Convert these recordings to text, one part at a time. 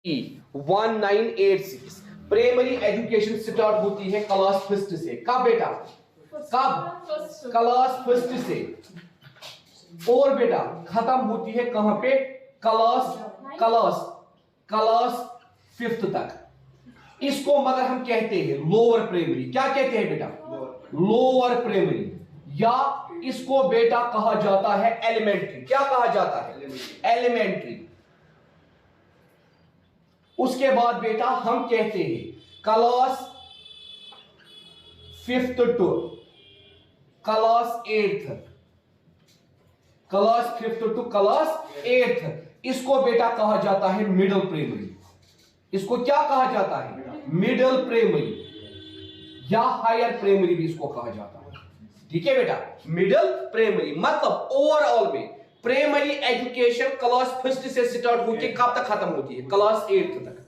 1986 primary education start होती है class first से। कब बेटा? कब? क्लास फर्स्ट से। और बेटा खत्म होती है कहां पे? क्लास फिफ्थ तक। इसको मगर हम कहते हैं लोअर प्राइमरी। क्या कहते हैं बेटा? Lower primary. या इसको बेटा कहा जाता है एलिमेंट्री। क्या कहा जाता है? एलिमेंट्री। उसके बाद बेटा हम कहते हैं class fifth to class eighth. Class fifth to class eighth इसको बेटा कहा जाता है मिडिल प्राइमरी। इसको क्या कहा जाता है? मिडिल प्राइमरी या हायर प्राइमरी भी इसको कहा जाता है। ठीक है बेटा, मिडिल प्राइमरी मतलब ओवरऑल में प्राइमरी एजुकेशन क्लास फर्स्ट से स्टार्ट होकर कब तक खत्म होती है? क्लास एट्थ तक।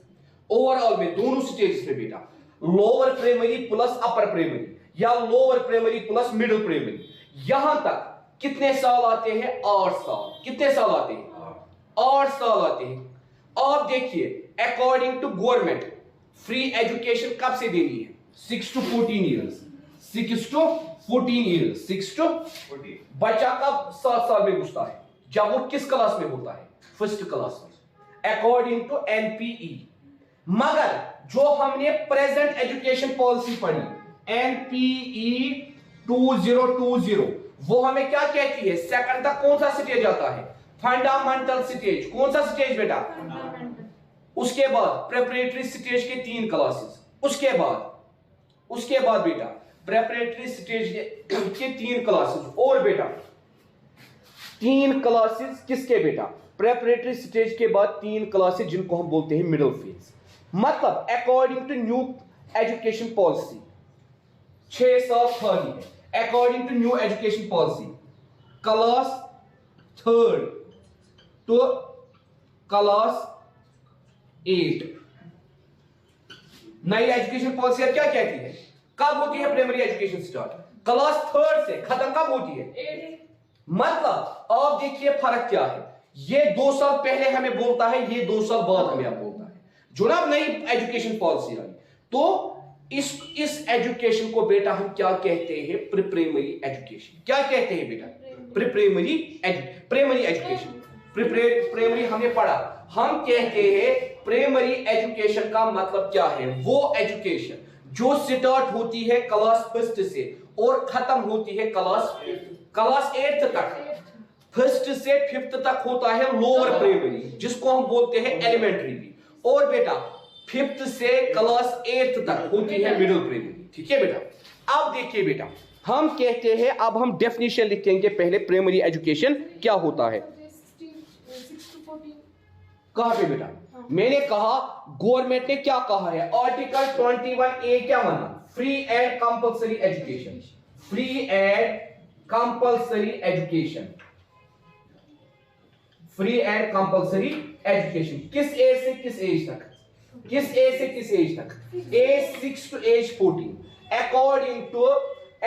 ओवरऑल में दोनों स्टेज पे बेटा lower primary plus upper primary या lower primary plus middle primary. यहां तक कितने साल आते हैं? 8 साल। कितने साल आते हैं? 8 साल आते हैं। आप देखिए according to government free education कब से देनी है? 6 to 14 years. 6 to 14 years. 6 to 14। बच्चा कब 7 साल में घुसता है? जब वो किस क्लास में होता है? फर्स्ट क्लास में, अकॉर्डिंग टू एनपीई। मगर जो हमने प्रेजेंट एजुकेशन पॉलिसी पढ़ी एनपीई 2020 वो हमें क्या कहती है? सेकंड तक कौन सा स्टेज आता है? Fundamental stage. कौन सा स्टेज बेटा? उसके बाद प्रेपरेटरी स्टेज के 3 क्लासेस। उसके बाद बेटा प्रेपरेटरी स्टेज के 3 क्लासेस। और बेटा 3 क्लासेस किसके बेटा? प्रेपरेटरी स्टेज के बाद 3 क्लासेस जिनको हम बोलते हैं मिडिल फेज। मतलब according to new education policy 6 साल खाली है। According to new education policy class third to class 8। नई एजुकेशन पॉलिसी क्या कहती है? कब होती है primary education start? Class third से। खत्म कब होती है? मतलब आप देखिए फर्क क्या है। ये 2 साल पहले हमें बोलता है, ये 2 साल बाद हमें अब बोलता है। जो ना नई एजुकेशन पॉलिसी आई तो इस एजुकेशन को बेटा हम क्या कहते हैं? Pre primary education. क्या कहते हैं बेटा? Pre primary education. Pre primary हमने पढ़ा। हम कहते हैं प्राइमरी एजुकेशन का मतलब क्या है? वो एजुकेशन जो स्टार्ट होती है क्लास फर्स्ट से और खत्म होती है क्लास 8th तक। फर्स्ट से 5th तक होता है लोअर प्राइमरी जिसको हम बोलते हैं एलिमेंट्री भी। और बेटा 5th से क्लास 8th तक होती है मिडिल प्राइमरी। ठीक है बेटा। अब देखिए बेटा हम कहते हैं, अब हम डेफिनेशन लिखेंगे पहले प्राइमरी एजुकेशन क्या होता है। कहां पे बेटा? मैंने कहा गवर्नमेंट ने क्या कहा है? आर्टिकल 21A क्या माना? Free and compulsory education. Free and compulsory education. Free and compulsory education किस एज से किस एज तक? किस एज से किस एज तक? Age 6 to age 14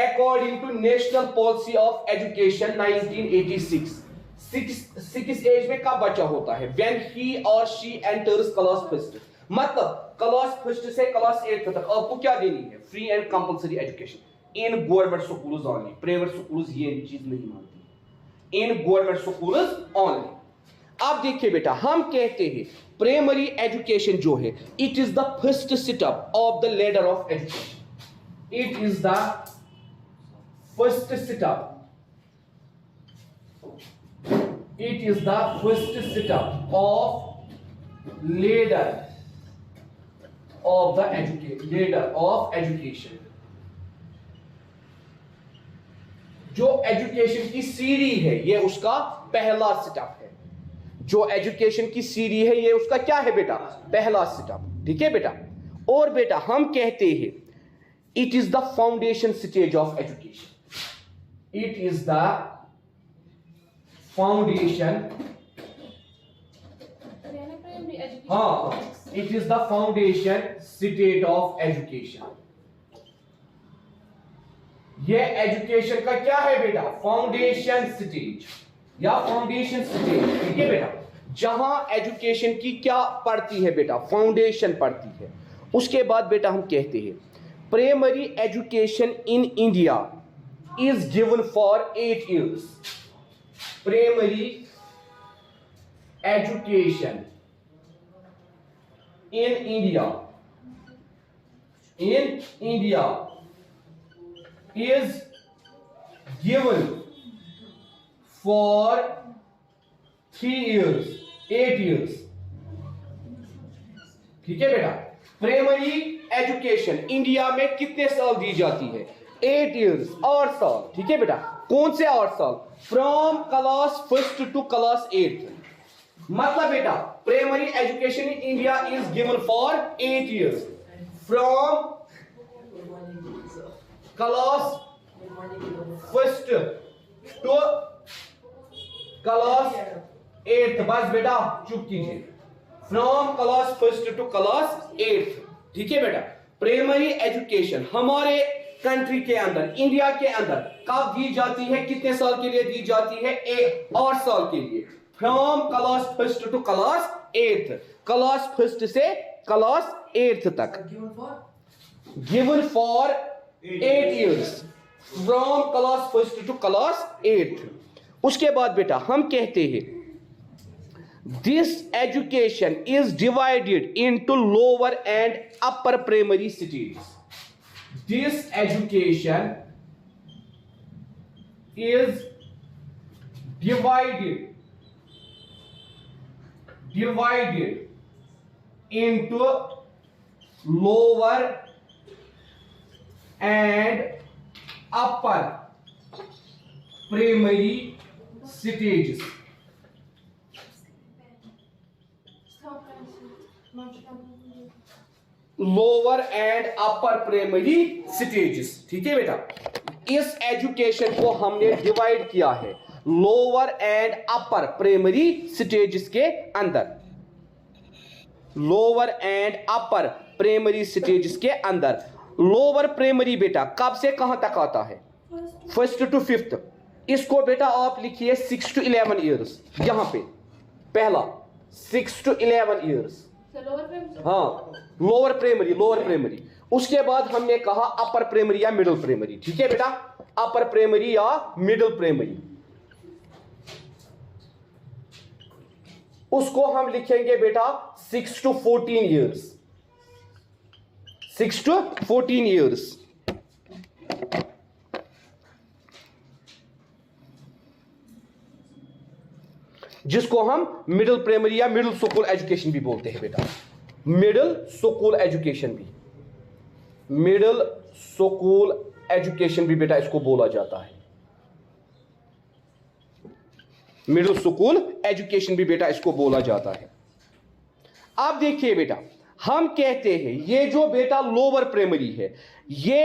according to national policy of education 1986। 6 age में कब बच्चा होता है? व्हेन ही और शी एंटर्स क्लास फर्स्ट। मतलब क्लास फर्स्ट से क्लास 8th तक आपको क्या देनी है? Free and compulsory education in government schools only. Private schools ये चीज नहीं मानती। In government schools only. अब देखिए बेटा हम कहते हैं प्राइमरी एजुकेशन जो है it is the first step of the ladder of education. It is the first step. It is the first step of ladder of education। जो एजुकेशन की सीढ़ी है ये उसका पहला स्टेप है। जो एजुकेशन की सीढ़ी है ये उसका क्या है बेटा? पहला स्टेप। ठीक है बेटा। और बेटा हम कहते हैं it is the foundation stage of education. It is the foundation. हाँ, it is the foundation stage of education. ये एजुकेशन का क्या है बेटा? फाउंडेशन स्टेज या फाउंडेशन स्टेज। ठीक है बेटा। जहां एजुकेशन की क्या पढ़ती है बेटा, फाउंडेशन पढ़ती है। उसके बाद बेटा हम कहते हैं primary education in India is given for 8 years। Primary education in India is given for 3 years, 8 years। ठीक है बेटा, प्राइमरी एजुकेशन इंडिया में कितने साल दी जाती है? 8 years, 8 साल। ठीक है बेटा, कौन से 8 साल? From class 1st to class 8th। मतलब बेटा primary education in India is given for 8 years from class 1st to class 8th। बस बेटा चुप कीजिए, from class 1st to class 8th। ठीक है बेटा, प्राइमरी एजुकेशन हमारे कंट्री के अंदर, इंडिया के अंदर कब दी जाती है, कितने साल के लिए दी जाती है? 8 साल के लिए, from class 1st to class 8th। Class 1st से क्लास 8th तक। Given for 8 years from class 1st to class 8th। उसके बाद बेटा हम कहते हैं this education is divided into lower and upper primary stages. This education is divided into lower and upper primary stages। Lower and upper primary stages. ठीक है बेटा, इस एजुकेशन को हमने डिवाइड किया है lower and upper primary stages के अंदर। Lower and upper primary stages के अंदर। लोअर प्राइमरी बेटा कब से कहां तक आता है? 1st to 5th। इसको बेटा आप लिखिए 6 to 11 years। यहां पे पहला 6 to 11 years। हाँ, लोअर प्राइमरी। उसके बाद हमने कहा अपर प्राइमरी या मिडिल प्राइमरी। ठीक है बेटा, अपर प्राइमरी या मिडिल प्राइमरी, उसको हम लिखेंगे बेटा 6 to 14 years। 6 to 14 years। जिसको हम मिडिल प्राइमरी या मिडिल स्कूल एजुकेशन भी बोलते हैं बेटा। मिडिल स्कूल एजुकेशन भी बेटा इसको बोला जाता है। मिडिल स्कूल एजुकेशन भी बेटा इसको बोला जाता है। अब देखिए बेटा, हम कहते हैं ये जो बेटा लोअर प्राइमरी है, ये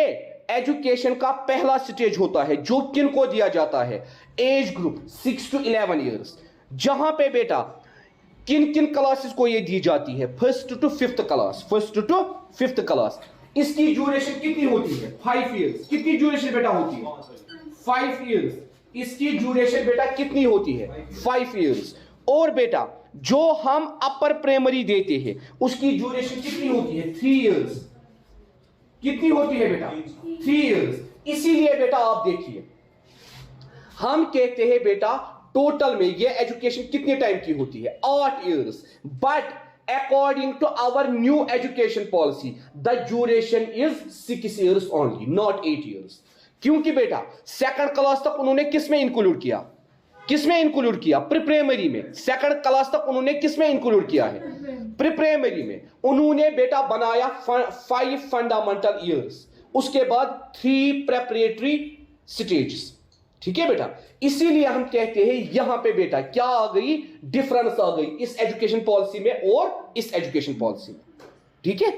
एजुकेशन का पहला स्टेज होता है जो किन को दिया जाता है? As group 6 to 11 years। जहां पे बेटा किन किन क्लासेस को ये दी जाती है? 1st to 5th class. 1st to 5th class. इसकी ड्यूरेशन कितनी होती है? 5 years। कितनी ड्यूरेशन बेटा होती है? 5 years। इसकी ड्यूरेशन बेटा कितनी होती है? 5 years। और बेटा जो हम अपर प्राइमरी देते हैं उसकी ड्यूरेशन कितनी होती है? 3 years। कितनी होती है बेटा? 3 years। इसीलिए बेटा आप देखिए, हम कहते हैं बेटा टोटल में ये एजुकेशन कितने टाइम की होती है? 8 years। But according to our new education policy the duration is 6 years only, not 8 years। क्योंकि बेटा सेकंड क्लास तक उन्होंने किस में इंक्लूड किया? प्री प्राइमरी में। सेकंड क्लास तक उन्होंने किस में इंक्लूड किया है? प्री प्राइमरी में। उन्होंने बेटा बनाया 5 फंडामेंटल ईयर्स, उसके बाद 3 प्रेपरेटरी स्टेजेस। ठीक है बेटा, इसीलिए हम कहते हैं यहां पे बेटा क्या आ गई? डिफरेंस आ गई इस एजुकेशन पॉलिसी में और इस एजुकेशन पॉलिसी में। ठीक है,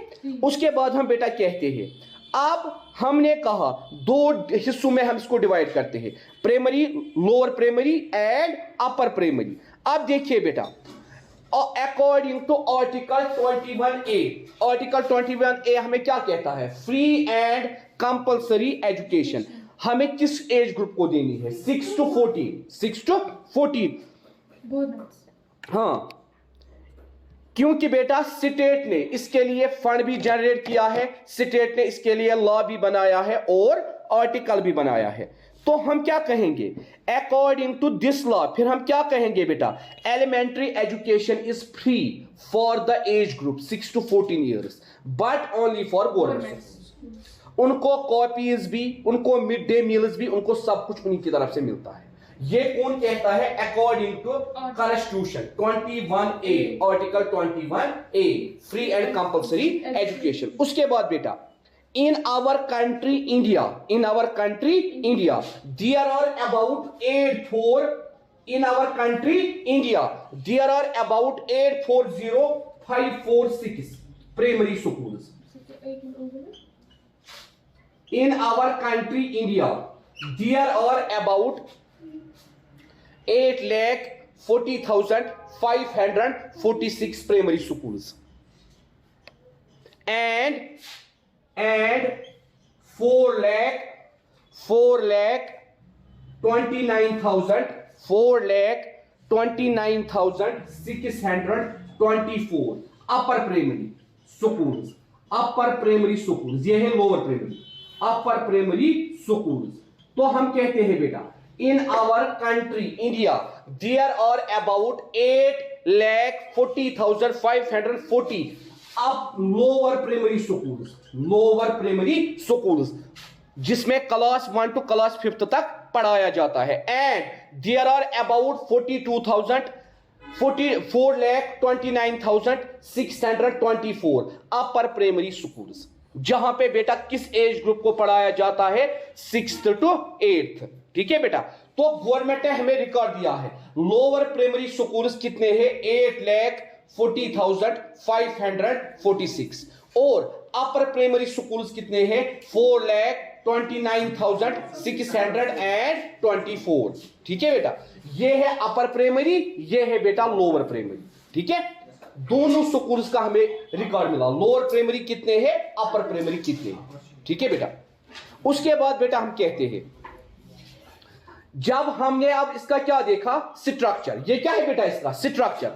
उसके बाद हम बेटा कहते हैं अब हमने कहा 2 हिस्सों में हम इसको डिवाइड करते हैं, primary, lower primary and upper primary. अब देखिए बेटा according to article 21A, article 21A हमें क्या कहता है? फ्री एंड कंपल्सरी एजुकेशन हमें किस एज ग्रुप को देनी है? 6 to 14। 6 to 14। हाँ, क्योंकि बेटा स्टेट ने इसके लिए फंड भी जनरेट किया है, स्टेट ने इसके लिए लॉ भी बनाया है और आर्टिकल भी बनाया है। तो हम क्या कहेंगे अकॉर्डिंग टू दिस लॉ, फिर हम क्या कहेंगे बेटा, elementary education is free for the age group 6 to 14 years but only for government. उनको कॉपीज भी, उनको मिड डे मील्स भी, उनको सब कुछ उन्हीं की तरफ से मिलता है। ये कौन कहता है, according to constitution 21A, article 21A, free and compulsory education. उसके बाद बेटा in our country India, there are about 840,546 primary schools. In our country India, there are about 8,40,546 primary schools and 4,29,624 upper primary schools, ये है lower primary, upper primary schools. तो हम कहते हैं बेटा in our country India there are about 8,40,540 अब lower primary schools जिसमें class 1 to class 5th तक पढ़ाया जाता है। And there are about 4,29,624 upper primary schools, जहां पे बेटा किस एज ग्रुप को पढ़ाया जाता है, 6th to 8th। ठीक है बेटा, तो गवर्नमेंट ने हमें रिकॉर्ड दिया है लोअर प्राइमरी स्कूल्स कितने हैं, 8,40,546 और अपर प्राइमरी स्कूल्स कितने हैं, 4,29,624। ठीक है बेटा, ये है अपर प्राइमरी, ये है बेटा लोअर प्राइमरी। ठीक है, दोनों स्कूल्स का हमें रिकॉर्ड मिला, लोअर प्राइमरी कितने हैं, अपर प्राइमरी कितने हैं। ठीक है बेटा, उसके बाद बेटा हम कहते हैं जब हमने अब इसका क्या देखा स्ट्रक्चर, ये क्या है बेटा इसका स्ट्रक्चर,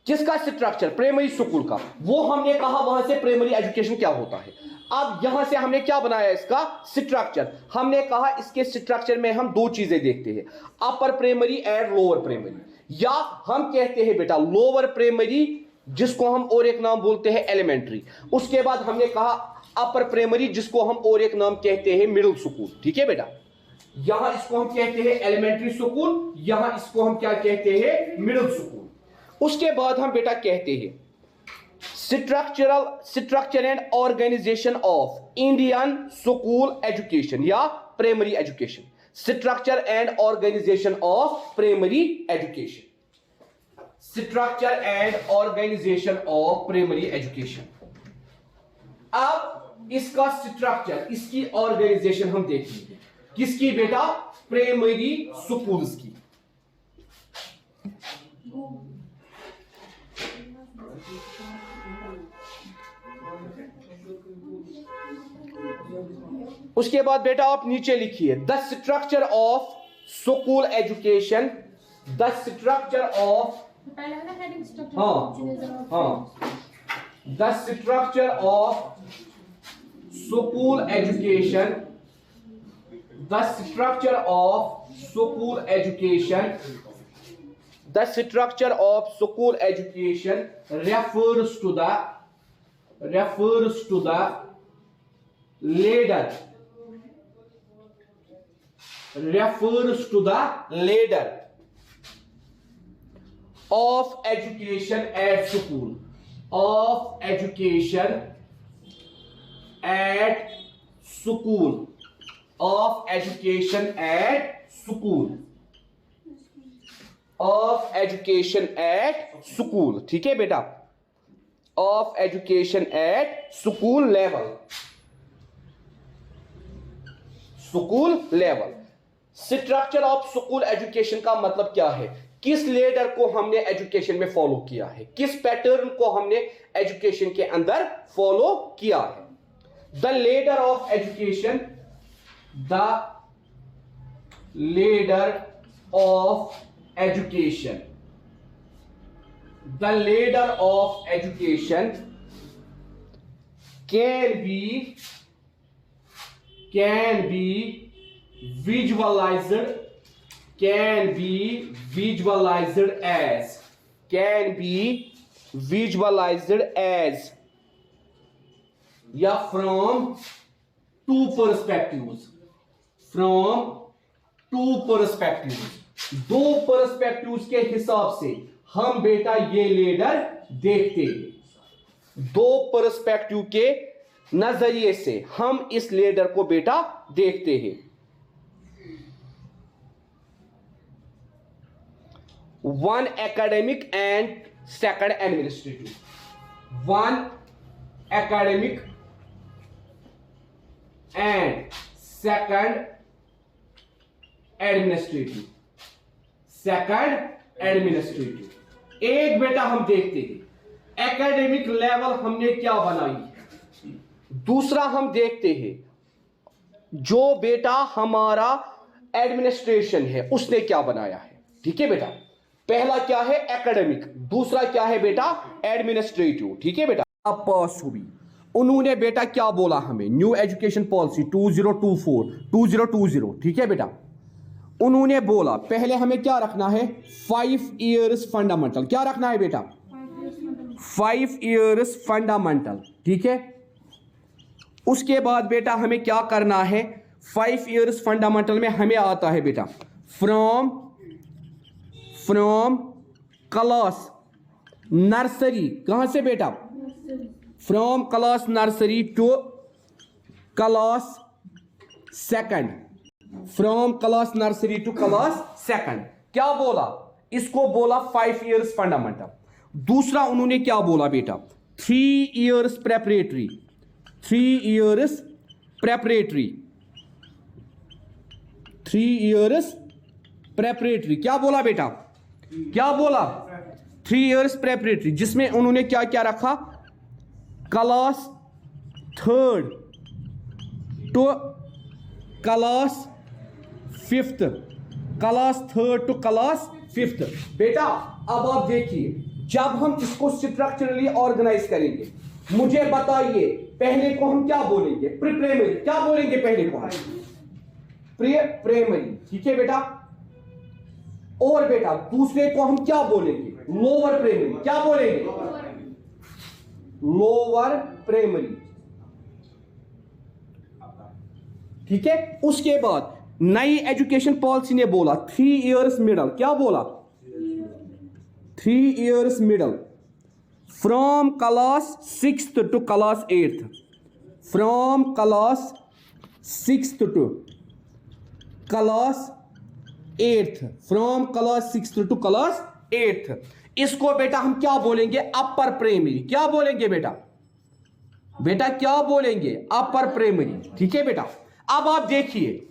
किसका स्ट्रक्चर, प्राइमरी स्कूल का, वो हमने कहा वहां से प्राइमरी एजुकेशन क्या होता है। अब यहां से हमने क्या बनाया इसका स्ट्रक्चर, हमने कहा इसके स्ट्रक्चर में हम दो चीजें देखते हैं, upper primary and lower primary, या हम कहते हैं बेटा लोअर प्राइमरी जिसको हम और एक नाम बोलते हैं एलिमेंट्री, उसके बाद हमने कहा अपर प्राइमरी जिसको हम और एक नाम कहते हैं मिडिल स्कूल। ठीक है बेटा, यहां इसको हम कहते हैं एलिमेंट्री स्कूल, यहां इसको हम क्या कहते हैं, मिडिल स्कूल। उसके बाद हम बेटा कहते हैं structure and organisation of Indian school education या primary education, structure and organisation of primary education, structure and organisation of primary education. अब इसका स्ट्रक्चर, इसकी ऑर्गेनाइजेशन हम देखेंगे, किसकी बेटा, प्राइमरी स्कूल्स की। उसके बाद बेटा आप नीचे लिखिए the structure of school education, the structure of, the structure of school education, the structure of school education, the structure of school education refers to the ladder of education at school, of education at school, of education at school, of education at school। ठीक है बेटा, of education at school level, school level. Structure of school education का मतलब क्या है, किस ladder को हमने एजुकेशन में फॉलो किया है, किस पैटर्न को हमने एजुकेशन के अंदर फॉलो किया है। The ladder of education, the ladder of education, the ladder of education can be visualized as या from two perspectives, दो पर्सपेक्टिव्स के हिसाब से हम बेटा ये लेडर देखते हैं। दो पर्सपेक्टिव के नजरिए से हम इस लेडर को बेटा देखते हैं। One academic and second administrative, one academic and second administrative, एक बेटा हम देखते हैं एकेडमिक लेवल हमने क्या बनाई है। दूसरा हम देखते हैं जो बेटा हमारा एडमिनिस्ट्रेशन है उसने क्या बनाया है। ठीक है बेटा, पहला क्या है एकेडमिक, दूसरा क्या है बेटा एडमिनिस्ट्रेटिव। ठीक है बेटा, अब पास हुई, उन्होंने बेटा क्या बोला हमें, न्यू एजुकेशन पॉलिसी 2024-2020। ठीक है बेटा, उन्होंने बोला पहले हमें क्या रखना है 5 इयर्स फंडामेंटल। क्या रखना है बेटा 5 इयर्स फंडामेंटल। ठीक है, उसके बाद बेटा हमें क्या करना है 5 इयर्स फंडामेंटल में हमें आता है बेटा फ्रॉम क्लास नर्सरी, कहां से बेटा from class nursery to class second, from class nursery to class second. क्या बोला, इसको बोला 5 इयर्स फंडामेंटल। दूसरा उन्होंने क्या बोला बेटा 3 years preparatory, 3 years preparatory, 3 years preparatory. क्या बोला बेटा, क्या बोला 3 इयर्स प्रेपरेटरी, जिसमें उन्होंने क्या क्या रखा class 3rd to class 5th, class 3rd to class 5th। बेटा अब आप देखिए जब हम इसको स्ट्रक्चरली ऑर्गेनाइज करेंगे, मुझे बताइए पहले को हम क्या बोलेंगे प्री-प्राइमरी। क्या बोलेंगे पहले को हम प्री-प्राइमरी। ठीक है बेटा, और बेटा दूसरे को हम क्या बोलेंगे लोअर प्राइमरी। क्या बोलेंगे लोअर प्राइमरी। ठीक है, उसके बाद नई एजुकेशन पॉलिसी ने बोला 3 इयर्स मिडल। क्या बोला 3 years middle from class 6th to class 8th, from class 6th to class 8th, from class 6th to class 8th। इसको बेटा हम क्या बोलेंगे अपर प्राइमरी। क्या बोलेंगे बेटा, बेटा क्या बोलेंगे अपर प्राइमरी। ठीक है बेटा, अब आप देखिए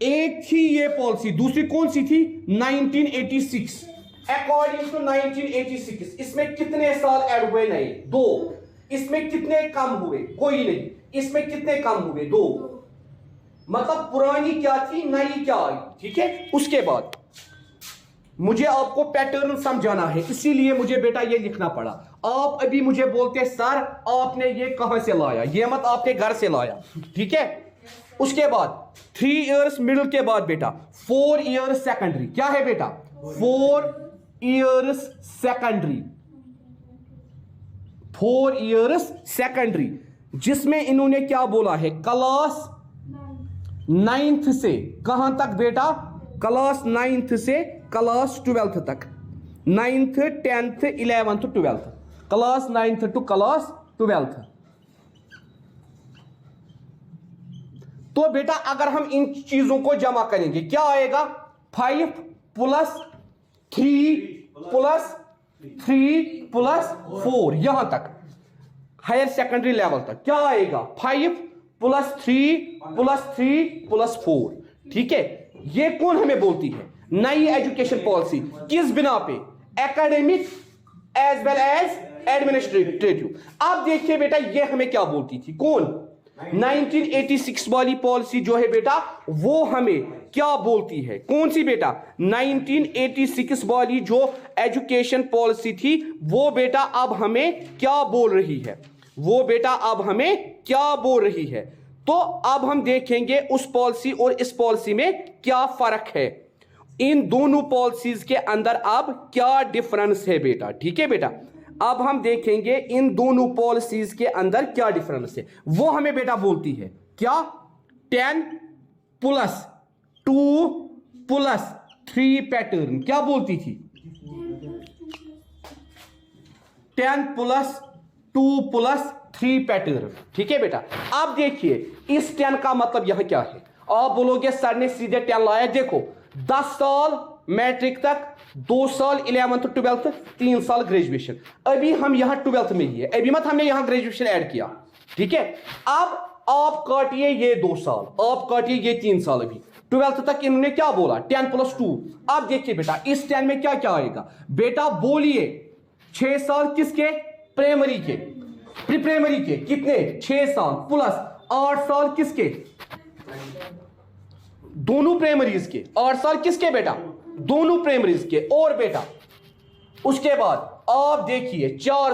एक थी ये पॉलिसी, दूसरी कौन सी थी 1986। अकॉर्डिंग टू 1986 इसमें कितने साल ऐड हुए नए 2, इसमें कितने कम हुए कोई नहीं, इसमें कितने कम हुए 2। मतलब पुरानी क्या थी नई क्या आई। ठीक है, उसके बाद मुझे आपको पैटर्न समझाना है, इसीलिए मुझे बेटा ये लिखना पड़ा। आप अभी मुझे बोलते सर आपने ये कहां से लाया, ये मत आपके घर से लाया। ठीक है, उसके बाद 3 इयर्स मिडिल के बाद बेटा 4 इयर्स सेकेंडरी। क्या है बेटा 4 इयर्स सेकेंडरी, 4 इयर्स सेकेंडरी, जिसमें इन्होंने क्या बोला है क्लास 9th से कहां तक बेटा क्लास 9th से क्लास 12th तक, 9th 10th 11th 12th, class 9th to class 12th। तो बेटा अगर हम इन चीजों को जमा करेंगे क्या आएगा 5 + 3 + 3 + 4 यहां तक हायर सेकेंडरी लेवल तक क्या आएगा 5 + 3 + 3 + 4। ठीक है, ये कौन हमें बोलती है नई एजुकेशन पॉलिसी, किस बिना पे academic as well as administrative. अब देखिए बेटा ये हमें क्या बोलती थी, कौन 1986 वाली पॉलिसी जो है बेटा वो हमें क्या बोलती है? कौन सी बेटा? 1986 वाली जो एजुकेशन पॉलिसी थी वो बेटा अब हमें क्या बोल रही है? वो बेटा अब हमें क्या बोल रही है? तो अब हम देखेंगे उस पॉलिसी और इस पॉलिसी में क्या फर्क है, इन दोनों पॉलिसीज के अंदर अब क्या डिफरेंस है बेटा। ठीक है बेटा, अब हम देखेंगे इन दोनों पॉलिसीज के अंदर क्या डिफरेंस है। वो हमें बेटा बोलती है क्या? 10 + 2 + 3 पैटर्न। क्या बोलती थी? 10 + 2 + 3 पैटर्न। ठीक है बेटा, अब देखिए इस 10 का मतलब यहां क्या है? आप बोलोगे सर ने सीधे 10 लाया। देखो 10 साल मैट्रिक तक, 2 साल 11th 12th, 3 साल ग्रेजुएशन। अभी हम यहां 12th में ही है, अभी मत हमने यहां ग्रेजुएशन ऐड किया। ठीक है, अब आप काटिए ये 2 साल, आप काटिए ये 3 साल। अभी 12th तक इन्होंने क्या बोला? 10 + 2। अब देखिए बेटा इस 10 में क्या क्या आएगा बेटा? बोलिए 6 साल किसके? प्राइमरी के, प्री प्राइमरी के। कितने? 6 साल + 8 साल किसके? दोनों प्राइमरीज के। 8 साल किसके बेटा? दोनों प्राइमरीज के। और बेटा उसके बाद आप देखिए 4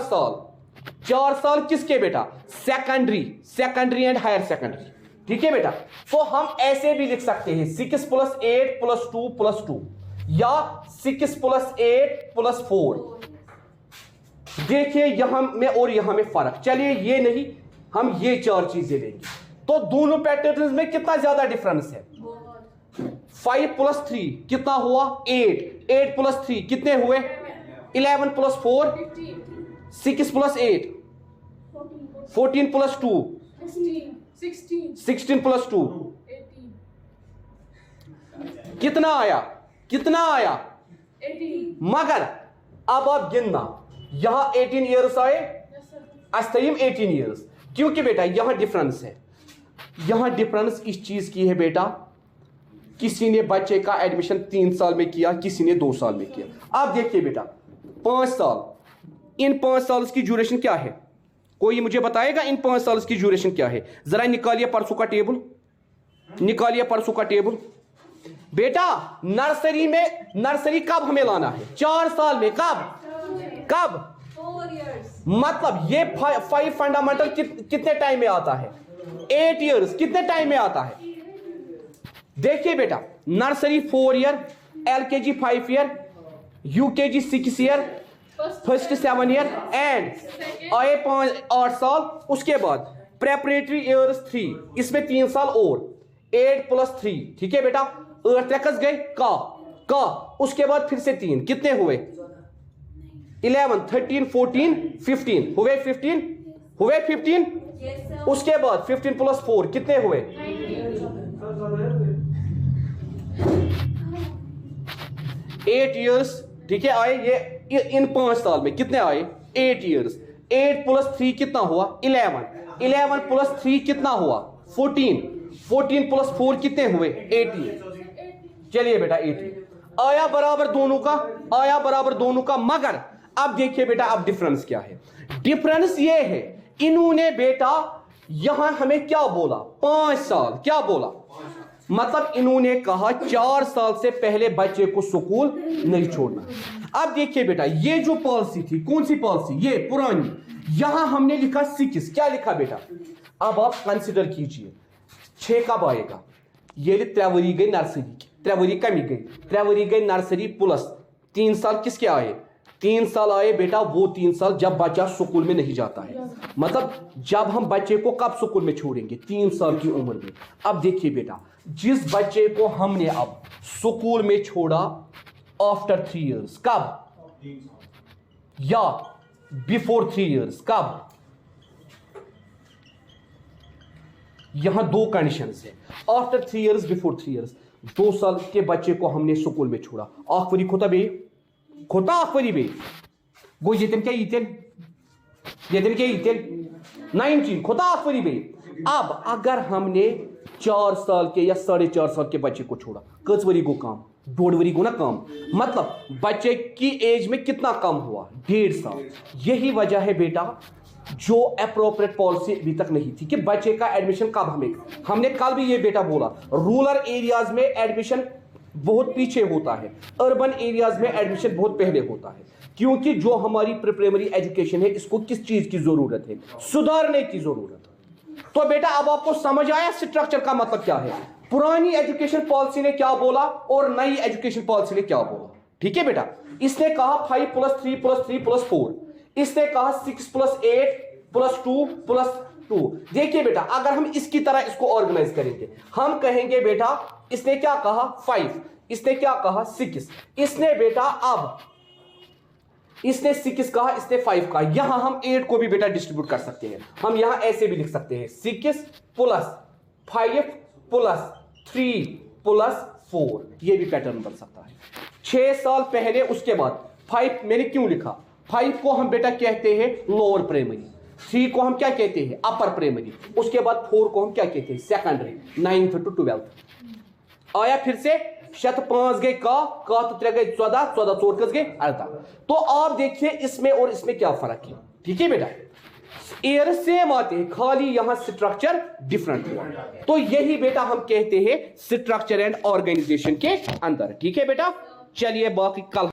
साल किसके बेटा? Secondary and higher secondary. ठीक है बेटा, तो हम ऐसे भी लिख सकते हैं 6 + 8 + 2 + 2 या 6 + 8 + 4। देखिए यहां में और यहां में फर्क। चलिए ये नहीं, हम ये 4 चीजें लेंगे। तो दोनों पैटर्न में कितना ज्यादा डिफरेंस है? 5 + 3 कितना हुआ? 8। 8 + 3 कितने हुए? 11 + 4 6 + 8 14 + 2 16 + 2 कितना आया? 18। मगर अब आप गिनना, यहां 18 ईयर्स आए, अस्तयम 18 ईयर्स। क्योंकि बेटा यहां डिफरेंस है। यहां डिफरेंस इस चीज की है बेटा, किसी ने बच्चे का एडमिशन 3 साल में किया, किसी ने 2 साल में किया। अब देखिए बेटा 5 साल, इन 5 साल की ड्यूरेशन क्या है? कोई मुझे बताएगा इन 5 साल की ड्यूरेशन क्या है? जरा निकालिए परसों का टेबल, निकालिए परसों का टेबल। बेटा नर्सरी कब हमें लाना है? 4 साल में। कब? 4 years। मतलब ये 5 फंडामेंटल कितने टाइम में आता है? 8 ईयर्स। कितने टाइम में आता है? देखिए बेटा nursery 4 year, LKG 5 year, UKG 6 year, first 7 year and आए 8 साल। उसके बाद प्रेपरेटरी ईयर्स 3, इसमें 3 साल और 8 + 3। ठीक है बेटा, 8 रकस गए का। उसके बाद फिर से 3, कितने हुए? 11 13 14 15 हुए 15। उसके बाद 15 + 4 कितने हुए? 8 ईयर्स। ठीक है, आए ये इन 5 साल में कितने आए? 8 ईयर्स। 8 + 3 कितना हुआ? 11 + 3 कितना हुआ? 14 + 4 कितने हुए? 18। चलिए बेटा 18 आया बराबर दोनों का। मगर अब देखिए बेटा अब डिफरेंस क्या है? डिफरेंस ये है, इन्होंने बेटा यहां हमें क्या बोला? 5 साल। क्या बोला? मतलब इन्होंने कहा 4 साल से पहले बच्चे को स्कूल नहीं छोड़ना। अब देखिए बेटा ये जो पॉलिसी थी, कौन सी पॉलिसी? ये पुरानी। यहां हमने लिखा 6। क्या लिखा बेटा? अब आप कंसिडर कीजिए 6 कब आएगा? ये 3 वरी गई नर्सरी की, 3 वरी कमी गई, 3 वरी गई नर्सरी प्लस 3 साल किसके आए? 3 साल आए बेटा वो 3 साल जब बच्चा स्कूल में नहीं जाता है। मतलब जब हम बच्चे को कब स्कूल में छोड़ेंगे? 3 साल की उम्र में। अब देखिए बेटा जिस बच्चे को हमने अब स्कूल में छोड़ा आफ्टर 3 इयर्स, कब? या बिफोर 3 इयर्स, कब? यहां 2 कंडीशंस है, आफ्टर 3 इयर्स, बिफोर 3 इयर्स। 2 साल के बच्चे को हमने स्कूल में छोड़ा, आखवरी खोता बे खोता आखवरी बे गो येतन क्या ईतेन 19 खोता आखवरी बे। अब अगर हमने 4 साल के या 4.5 साल के बच्चे को छोड़ा, कचवरी को काम, 1.5 वरी को ना काम, मतलब बच्चे की एज में कितना कम हुआ? 1.5 साल। यही वजह है बेटा जो अप्रोप्रिएट पॉलिसी अभी तक नहीं थी कि बच्चे का एडमिशन कब हमने कल भी ये बेटा बोला, रूरल एरियाज में एडमिशन बहुत पीछे होता है, अर्बन एरियाज में एडमिशन बहुत पहले होता है, क्योंकि जो हमारी प्राइमरी एजुकेशन है इसको किस चीज की जरूरत है, सुधारने की जरूरत है। तो बेटा अब आपको समझ आया स्ट्रक्चर का मतलब क्या है, पुरानी एजुकेशन पॉलिसी ने क्या बोला और नई एजुकेशन पॉलिसी ने क्या बोला। ठीक है बेटा, इसने कहा 5 + 3 + 3 + 4, इसने कहा 6 + 8 + 2 + 2। देखिए बेटा, अगर हम इसकी तरह इसको ऑर्गेनाइज करेंगे, हम कहेंगे बेटा इसने क्या कहा 5, इसने क्या कहा 6, इसने बेटा अब इसने 6 कहा, इसने 5 कहा। यहां हम 8 को भी बेटा डिस्ट्रीब्यूट कर सकते हैं, हम यहां ऐसे भी लिख सकते हैं 6 + 5 + 3 + 4, ये भी पैटर्न बन सकता है। 6 साल पहले उसके बाद 5 मैंने क्यों लिखा, 5 को हम बेटा कहते हैं लोअर प्राइमरी, 3 को हम क्या कहते हैं अपर प्राइमरी, उसके बाद 4 को हम क्या कहते हैं सेकेंडरी, 9th to 12th। आया फिर से, 5 गए का तो 3 गए 14, 14 4 गए 18। तो आप देखिए इसमें और इसमें क्या फर्क है। ठीक है बेटा, एयर सेम आते हैं, खाली यहां स्ट्रक्चर डिफरेंट हुआ। तो यही बेटा हम कहते हैं स्ट्रक्चर एंड ऑर्गेनाइजेशन के अंदर। ठीक है बेटा, चलिए बाकी कल